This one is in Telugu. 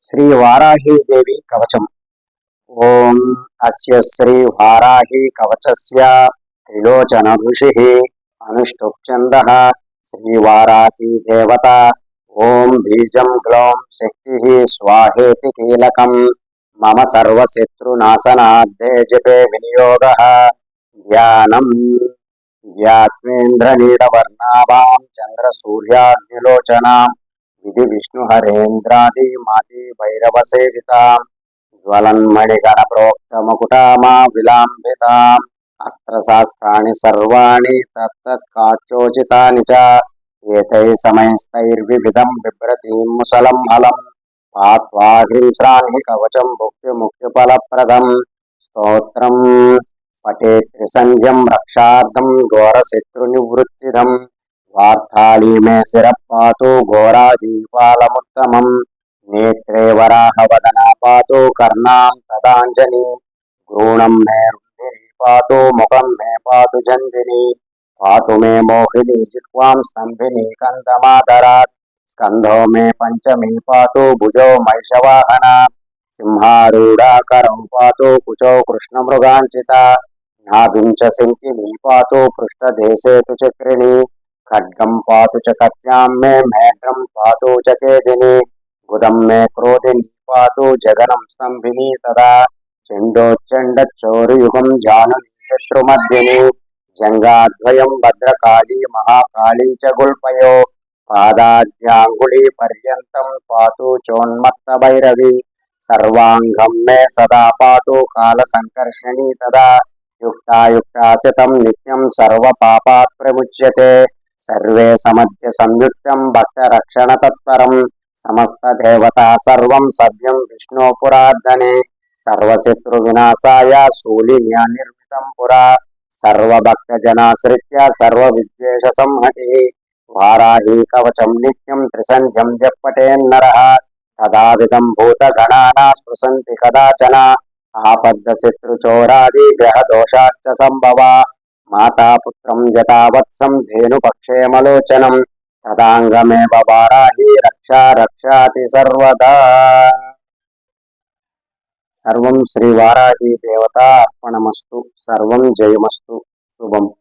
శ్రీ వారాహీదేవి కవచం. ఓం అస్య శ్రీ వారాహీ కవచస్య త్రిలోచన ఋషిః అనుష్ఠుప్ ఛందః శ్రీ వారాహీ దేవత. ఓం బీజం గ్లౌం శక్తిః స్వాహేతి కీలకం మమ సర్వశత్రునాశనార్థే జపే వినియోగః. ధ్యానం ధ్యాత్వేంద్రనీడవర్ణాభాం చంద్రసూర్యాగ్నిలోచనాం విధి విష్ణుహరేంద్రాది మాతి భైరవసేవితాం జ్వలన్మణిగణ ప్రోక్తముకుటామా విలాంబితాం అస్త్రశాస్త్రాణి సర్వాణి తత్తత్కాచోచితాని చ ఏతై సమయస్తైర్వివిధం బిభ్రతీం ముసలం హలం పాత్వా హ్రీంశ్రాన్హి కవచం భుక్తిముక్తిఫలప్రదం. స్తోత్రం పఠేత్ త్రిసంధ్యం రక్షార్థం ఘోరశత్రునివృత్తిదం. వార్తాళీ మే శిరఃపాతు ఘోరాజీపాలముత్తమం. నేత్రే వరాహవదనా పాతు కర్ణాం తదాంజని. గృణం మే రుంధినీ పాతు ముఖం మే పాతు జంధిని. పాతు మే మోహిని జిహ్వాం స్తంభిని కందమాదరాత్. స్కంధో మే పంచమీ పాతు భుజో మహిషవాహన. సింహారూఢాకరౌ పాతు కుచౌ కృష్ణమృగాంచిత. నాభిం చ శంకినీ పాతు పృష్ఠదేశే తు చక్రిణి. ఖడ్గం పాతు చ కట్యాం మే మేఘ్రం పాతు చ కేదిని. గుదం మే క్రోధిని పాతు జగనం స్తంభిని తదా. చండోచ్చండచ్చౌర్యుగం జానుని శత్రుమర్దిని. జంగాద్వయం భద్రకాళీ మహాకాళీ చ గుల్పయో. పాదాద్యాంగుళీ పర్యంతం పాతు చోన్మత్త భైరవి. సర్వాంగం మే సదా పాతు కాలసంకర్షణీ తదా. యుక్తాయుక్తాస్థితం నిత్యం సర్వపాపాత్ ప్రముచ్యతే. సర్వే సమధ్య సంయుక్తం భక్తరక్షణతత్పరం. సమస్తదేవతా సర్వం సభ్యం విష్ణోపురార్ధనే. సర్వశత్రు వినాశాయ శూలిన్యా నిర్మితం పురా. సర్వభక్తజనాశ్రిత్య సర్వవిద్వేష సంహతి. వారాహీ కవచం నిత్యం త్రిసంధ్యం జపఠేన్నరః. తదావిధం భూతగణానా స్పృశంతి కదాచన. ఆపద్దశత్రుచోరాది గ్రహదోషాచ్చ సంభవా. మాతాపుత్రం యథావత్సం ధేనుపక్షేమలోచనం. తదాంగమేవ వారాహి రక్షా రక్షాతి సర్వదా. సర్వం శ్రీ వారాహీ దేవతా అర్పణమస్తు. సర్వం జయమస్తు. శుభం.